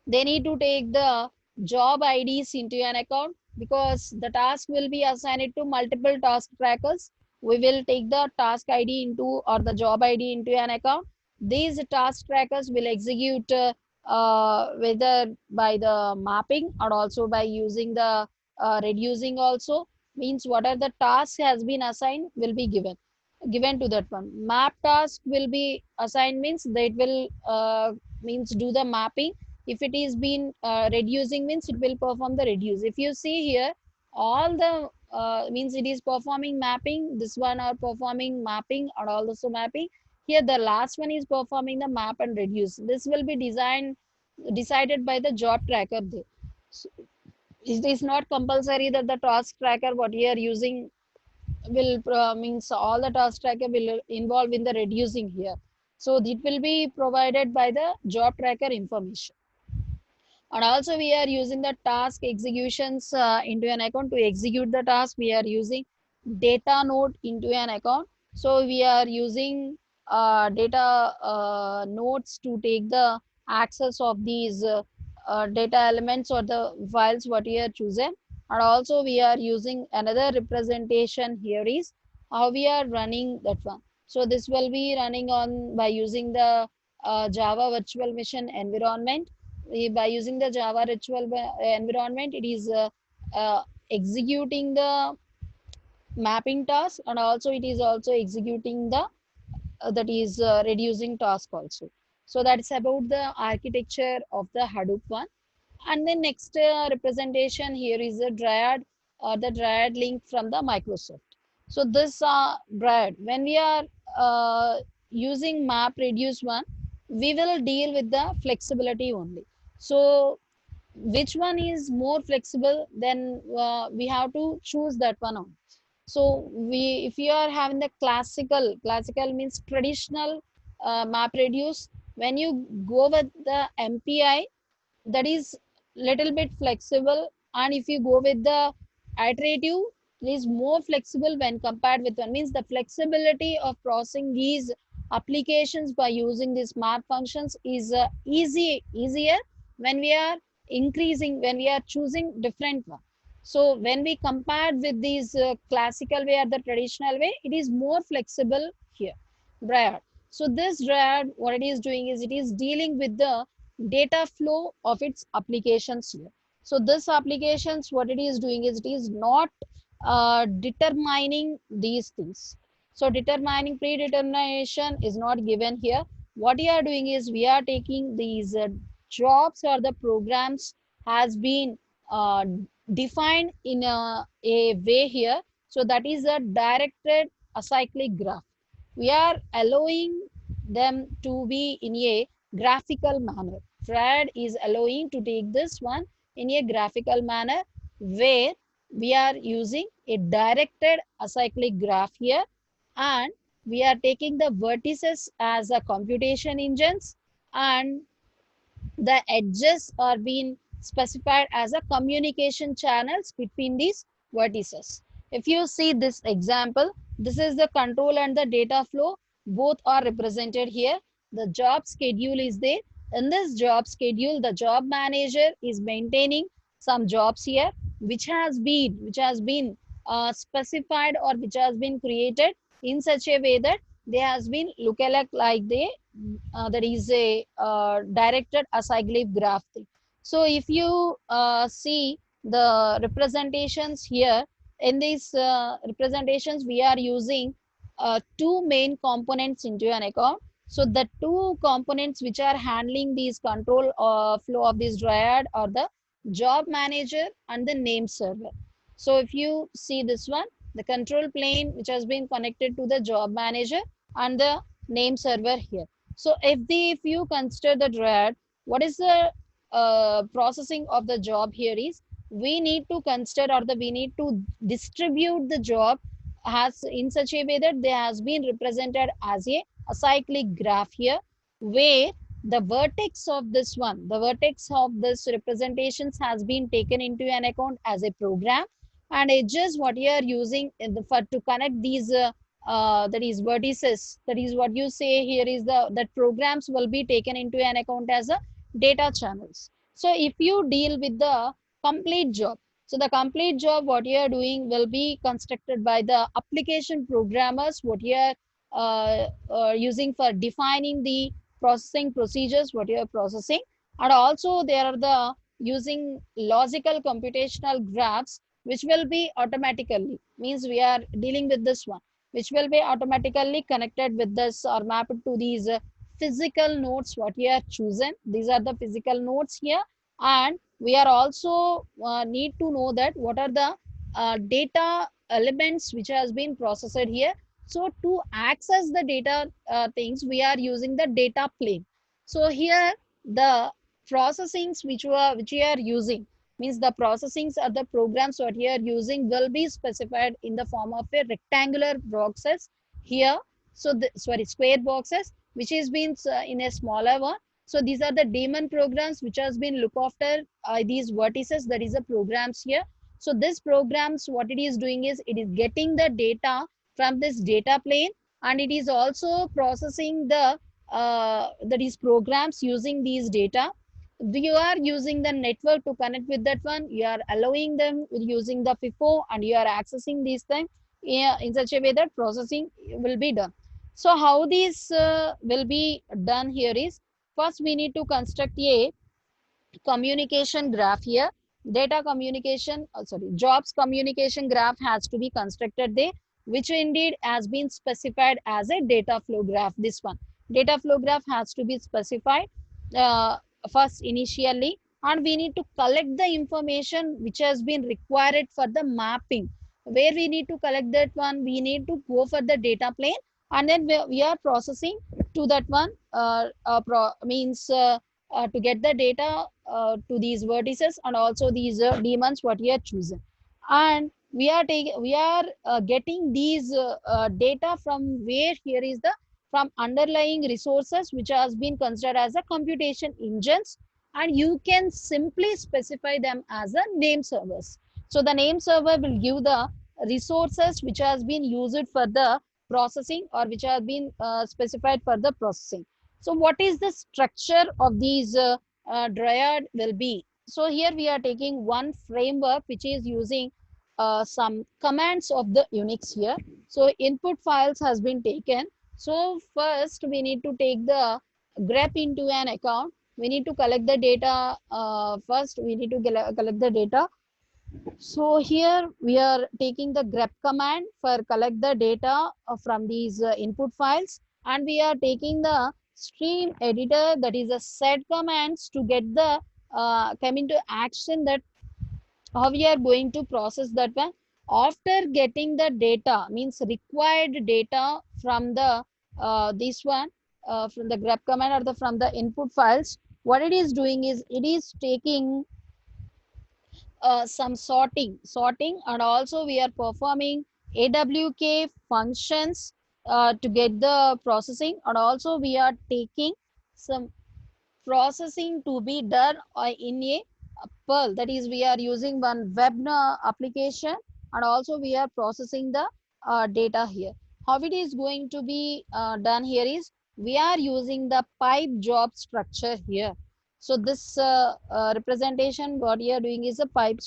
they need to take the job IDs into an account, because the task will be assigned to multiple task trackers. We will take the task ID into, or the job ID into an account. These task trackers will execute whether by the mapping or also by using the reducing also, means whatever the task has been assigned will be given to that one. Map task will be assigned, means that will means do the mapping. If it is been reducing, means it will perform the reduce. If you see here, all the means it is performing mapping, this one are performing mapping or also mapping. Here the last one is performing the map and reduce. This will be decided by the job tracker there. So, It is not compulsory that the task tracker what you are using will means all the task tracker will involve in the reducing here. So it will be provided by the job tracker information. And also we are using the task executions into an account. To execute the task, we are using data node into an account. So we are using data nodes to take the access of these data elements or the files what we are chosen. And also we are using another representation here is how we are running that one. So this will be running on by using the Java virtual machine environment. By using the Java virtual environment, it is executing the mapping task, and also it is also executing the that is reducing task also. So that's about the architecture of the Hadoop one. And then next representation here is the Dryad or the Dryad link from the Microsoft. So this Dryad, when we are using map reduce one, we will deal with the flexibility only. So which one is more flexible, then we have to choose that one on. So we if you are having the classical means traditional map reduce, when you go with the MPI, that is little bit flexible, and if you go with the iterative, it is more flexible when compared with one. Means the flexibility of processing these applications by using these map functions is easier when we are when we are choosing different one. So when we compare with these classical way or the traditional way, it is more flexible here. Dryad. So this Dryad, what it is doing is it is dealing with the data flow of its applications here. So this applications, what it is doing is it is not determining these things. So determining predetermination is not given here. What we are doing is we are taking these jobs or the programs has been defined in a way here. So that is a directed acyclic graph. We are allowing them to be in a graphical manner. Fred is allowing to take this one in a graphical manner where we are using a directed acyclic graph here, and we are taking the vertices as a computation engines, and the edges are being specified as a communication channels between these vertices. If you see this example, this is the control and the data flow. Both are represented here. The job schedule is there. In this job schedule, the job manager is maintaining some jobs here, which has been specified or which has been created in such a way that they has been lookalike like they that is a directed acyclic graph thing. So if you see the representations here, in these representations, we are using two main components into an account. So the two components which are handling these control flow of this Dryad are the job manager and the name server. So if you see this one, the control plane which has been connected to the job manager and the name server here. So if you consider the Dryad, what is the processing of the job here is we need to consider or we need to distribute the job has in such a way that they has been represented as a cyclic graph here, where the vertex of this one, the vertex of this representations has been taken into an account as a program, and edges what you are using in the, for to connect these that is vertices, that is what you say here is the that programs will be taken into an account as a data channels. So if you deal with the complete job, so the complete job what you are doing will be constructed by the application programmers what you are using for defining the processing procedures what you are processing, and also there are the using logical computational graphs which will be automatically, means we are dealing with this one, which will be automatically connected with this or mapped to these physical nodes what you are chosen. These are the physical nodes here, and we are also need to know that what are the data elements which has been processed here. So to access the data things, we are using the data plane. So here the processings which we are using, means the processings or the programs what you are using will be specified in the form of a rectangular boxes here. So the sorry, square boxes which is been in a smaller one. So these are the daemon programs which has been look after these vertices, that is the programs here. So this programs what it is doing is it is getting the data from this data plane, and it is also processing the that is programs using these data. You are using the network to connect with that one, you are allowing them using the FIFO, and you are accessing these things in such a way that processing will be done. So how this will be done here is, first we need to construct a communication graph here. Data communication, sorry, jobs communication graph has to be constructed there, which indeed has been specified as a data flow graph. This one, data flow graph has to be specified uh, first initially, and we need to collect the information which has been required for the mapping. Where we need to collect that one, we need to go for the data plane, and then we are processing to that one means to get the data to these vertices and also these demons what we are choosing. And we are getting these data from where, here is the from underlying resources which has been considered as a computation engines, and you can simply specify them as a name servers. So the name server will give the resources which has been used for the processing, or which have been specified for the processing. So what is the structure of these Dryad will be? So here we are taking one framework which is using some commands of the Unix here. So input files has been taken. So first we need to take the grep into an account. We need to collect the data. First we need to collect the data. So here we are taking the grep command for collect the data from these input files, and we are taking the stream editor, that is a set commands to get the come into action, that how we are going to process that one. After getting the data, means required data from the this one from the grep command or the from the input files, what it is doing is it is taking some sorting, and also we are performing AWK functions to get the processing, and also we are taking some processing to be done in a Perl, that is we are using one web application, and also we are processing the data here. How it is going to be done here is, we are using the pipe job structure here. So this representation what we are doing is a pipe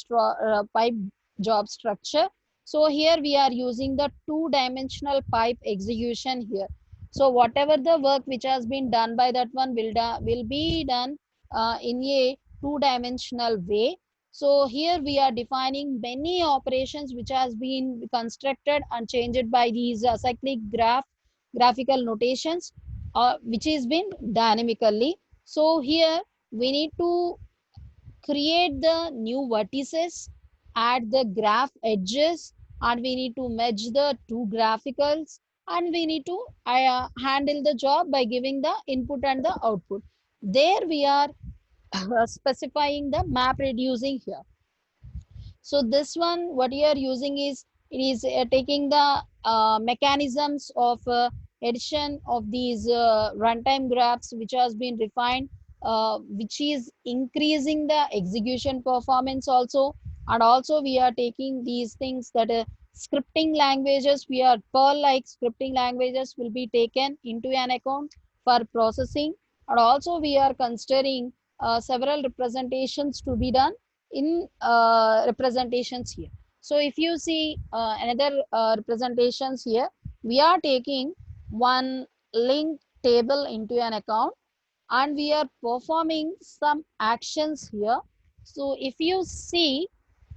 job structure. So here we are using the two-dimensional pipe execution here. So whatever the work which has been done by that one will be done in a two-dimensional way. So here we are defining many operations which has been constructed and changed by these cyclic graphical notations, which is been dynamically. So here we need to create the new vertices, add the graph edges, and we need to merge the two graphicals, and we need to handle the job by giving the input and the output. There we are specifying the map reducing here. So this one, what you are using is, it is taking the mechanisms of addition of these runtime graphs, which has been refined, which is increasing the execution performance also. And also we are taking these things that scripting languages, we are Perl-like scripting languages will be taken into an account for processing. And also we are considering several representations to be done in representations here. So if you see another representations here, we are taking one link table into an account, and we are performing some actions here. So if you see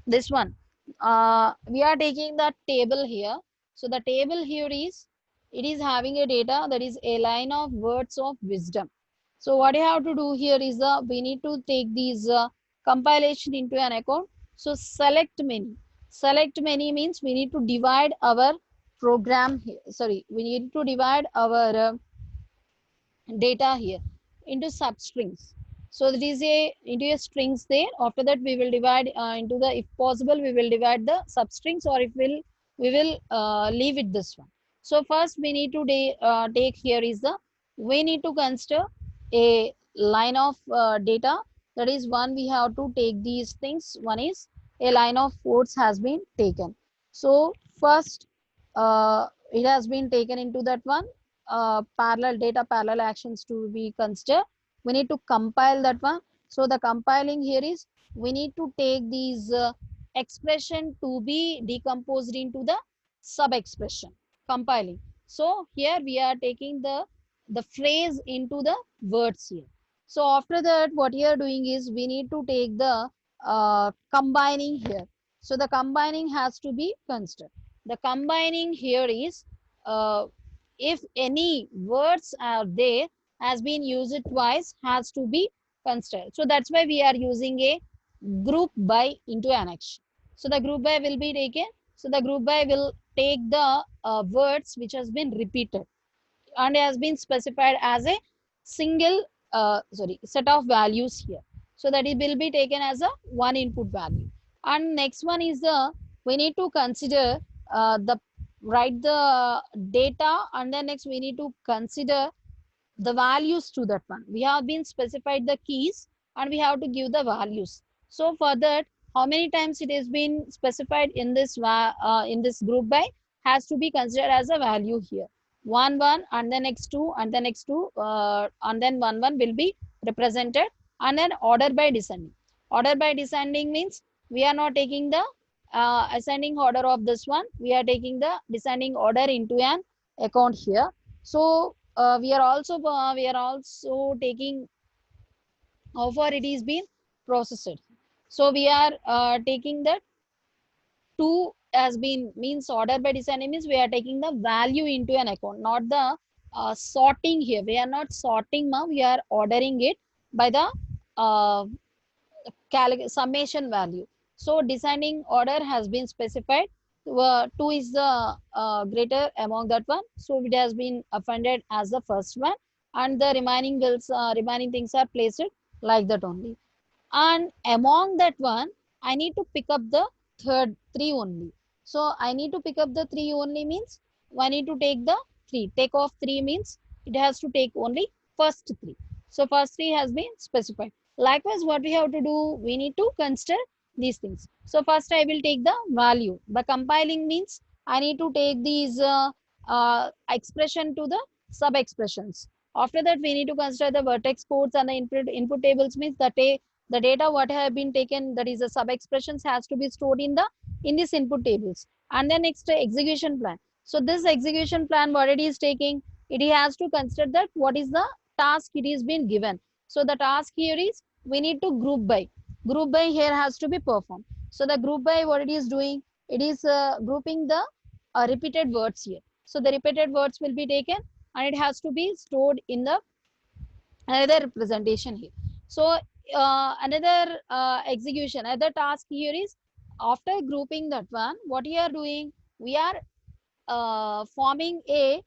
this one, we are taking the table here. So the table here is, it is having a data that is a line of words of wisdom. So what you have to do here is we need to take these compilation into an account. So select many. Select many means we need to divide our program here. Sorry, we need to divide our data here into substrings. So that is a into a strings there. After that, we will divide into the, if possible, we will divide the substrings, or if we will leave it this one. So first we need to take here is the, we need to consider a line of data. That is one, we have to take these things. One is a line of codes has been taken. So first it has been taken into that one, parallel data, parallel actions to be considered. We need to compile that one. So the compiling here is, we need to take these expression to be decomposed into the sub expression, compiling. So here we are taking the phrase into the words here. So after that, what you are doing is, we need to take the combining here. So the combining has to be considered. The combining here is, uh, if any words are there has been used twice, has to be considered. So that's why we are using a group by into an action. So the group by will be taken. So the group by will take the words which has been repeated and has been specified as a single set of values here. So that it will be taken as a one input value. And next one is the, we need to consider the write the data, and then next we need to consider the values to that one. We have been specified the keys and we have to give the values. So for that, how many times it has been specified in this group by, has to be considered as a value here. One and the next two and the next two and then one will be represented, and then order by descending. Order by descending means we are not taking the ascending order of this one. We are taking the descending order into an account here. So we are also taking how far it is being processed. So we are taking that two has been means order by descending means we are taking the value into an account, not the sorting here. We are not sorting now. We are ordering it by the uh, summation value. So descending order has been specified. Two is the greater among that one. So it has been offended as the first one, and the remaining things are placed like that only. And among that one, I need to pick up the third three only. So I need to pick up the three only means I need to take the three. Take off three means it has to take only first three. So first three has been specified. Likewise, what we have to do, we need to consider these things. So first I will take the value. The compiling means I need to take these expression to the sub expressions. After that, we need to consider the vertex codes and the input tables means the data what have been taken, that is the sub expressions, has to be stored in this input tables. And then next, execution plan. So this execution plan what it is taking, it has to consider that what is the task it is been given. So the task here is, we need to group by here has to be performed. So the group by what it is doing, it is grouping the repeated words here. So the repeated words will be taken and it has to be stored in the another representation here. So another execution, another task here is, after grouping that one, what we are doing, we are forming a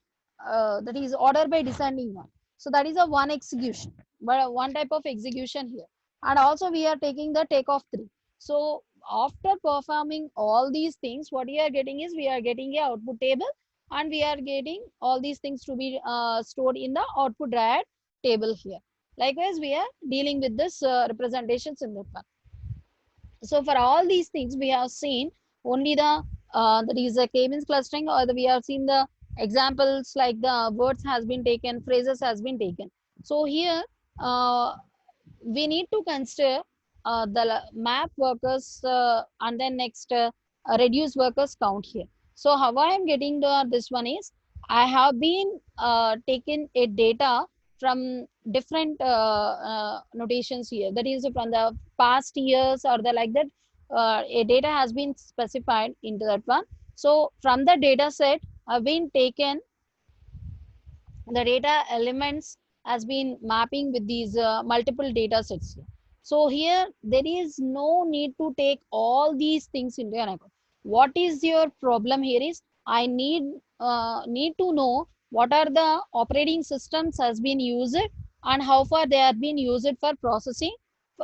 that is order by descending one. So that is a one execution, but one type of execution here. And also we are taking the take of three. So after performing all these things, what we are getting is, we are getting a output table, and we are getting all these things to be stored in the output dyad table here. Likewise, we are dealing with this representations in that one. So for all these things, we have seen only the that is a k-means clustering, or we have seen the examples like the words has been taken, phrases has been taken. So here we need to consider the map workers and then next reduce workers count here. So how I am getting this one is, I have been taken a data from different notations here. That is from the past years or the like that. A data has been specified into that one. So from the data set have been taken the data elements has been mapping with these multiple data sets here. So here there is no need to take all these things into an account. What is your problem here is, I need to know what are the operating systems has been used and how far they are being used for processing,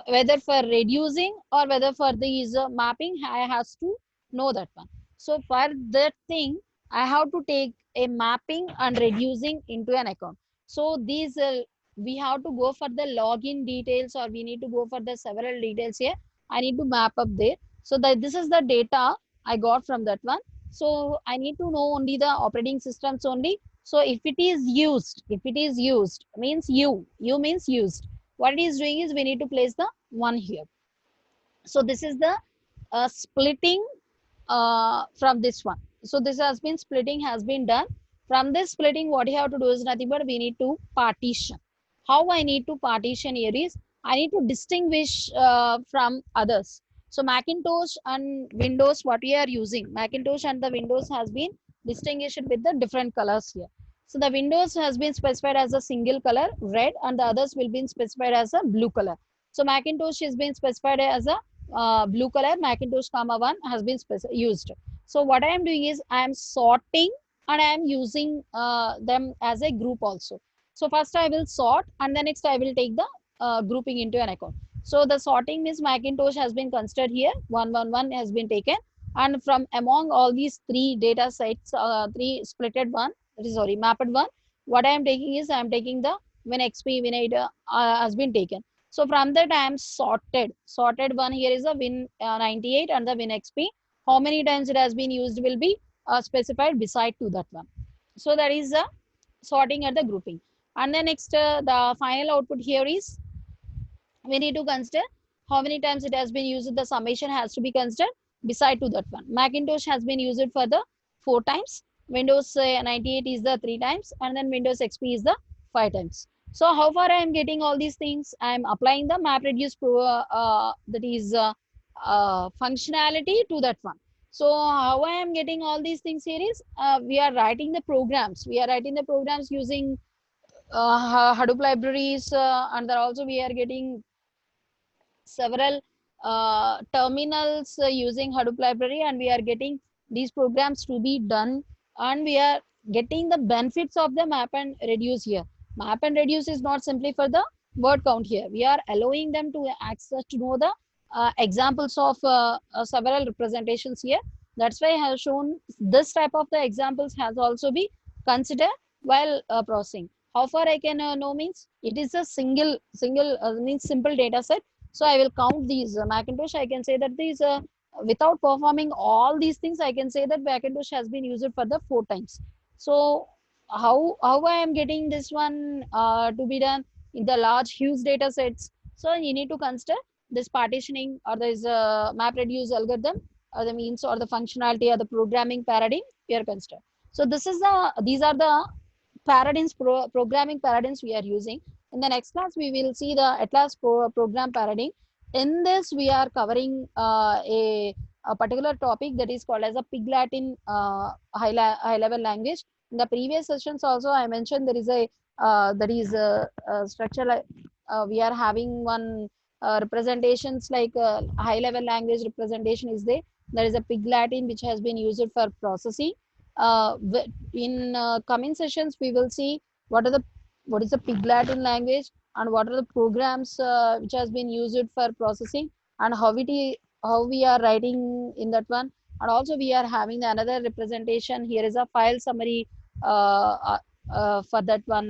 whether for reducing or whether for these mapping. I has to know that one. So for that thing, I have to take a mapping and reducing into an account. So these we have to go for the login details, or we need to go for the several details here. I need to map up there. So that this is the data I got from that one. So I need to know only the operating systems only. So if it is used means you means used. What it is doing is we need to place the one here. So this is the splitting from this one. So this has been splitting has been done. From this splitting, what you have to do is nothing but we need to partition. How I need to partition here is I need to distinguish from others. So Macintosh and Windows, what we are using, Macintosh and the Windows has been distinguished with the different colors here. So the Windows has been specified as a single color, red, and the others will be specified as a blue color. So Macintosh is being specified as a blue color, Macintosh comma 1 has been used. So what I am doing is I am sorting and I am using them as a group also. So first I will sort and then next I will take the grouping into an account. So the sorting means Macintosh has been considered here, 111 has been taken, and from among all these three data sets, three splitted one, sorry, mapped one, what I am taking is I am taking the WinXP, Win8 has been taken. So from that I am sorted. Sorted one here is a Win98 and the WinXP. How many times it has been used will be specified beside to that one. So that is the sorting at the grouping. And then next the final output here is we need to consider how many times it has been used. The summation has to be considered beside to that one. Macintosh has been used for the 4 times. Windows 98 is the 3 times, and then Windows XP is the 5 times. So how far I am getting all these things? I am applying the MapReduce Pro, that is functionality to that one. So how I am getting all these things here is we are writing the programs. We are writing the programs using Hadoop libraries, and then also we are getting several terminals using Hadoop library, and we are getting these programs to be done, and we are getting the benefits of the map and reduce here. Map and reduce is not simply for the word count here. We are allowing them to access to know the examples of several representations here. That's why I have shown this type of the examples has also be considered while processing. How far I can know means it is a single means simple data set. So I will count these Macintosh. I can say that these without performing all these things, I can say that Macintosh has been used for the 4 times. So how I am getting this one to be done in the large huge data sets? So you need to consider this partitioning or this map reduce algorithm or the means or the functionality or the programming paradigm we are consider. So these are the paradigms, programming paradigms we are using. In the next class, we will see the Atlas program paradigm. In this, we are covering a particular topic that is called as a Pig Latin high level language. In the previous sessions also, I mentioned there is a that is a structure like we are having one representations like high level language representation is there. There is a Pig Latin which has been used for processing. Uh, in coming sessions, we will see what is the Pig Latin language and what are the programs which has been used for processing and how we are writing in that one. And also we are having another representation. Here is a file summary for that one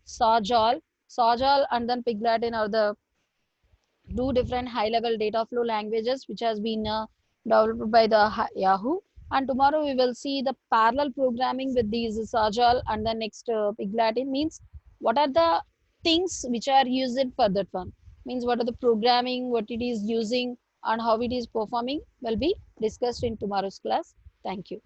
Sawjal. Sawjal and then Pig Latin are the two different high-level data flow languages which has been developed by the Yahoo. And tomorrow we will see the parallel programming with these Sajal and the next Pig Latin means what are the things which are used for that one. Means what are the programming, what it is using and how it is performing will be discussed in tomorrow's class. Thank you.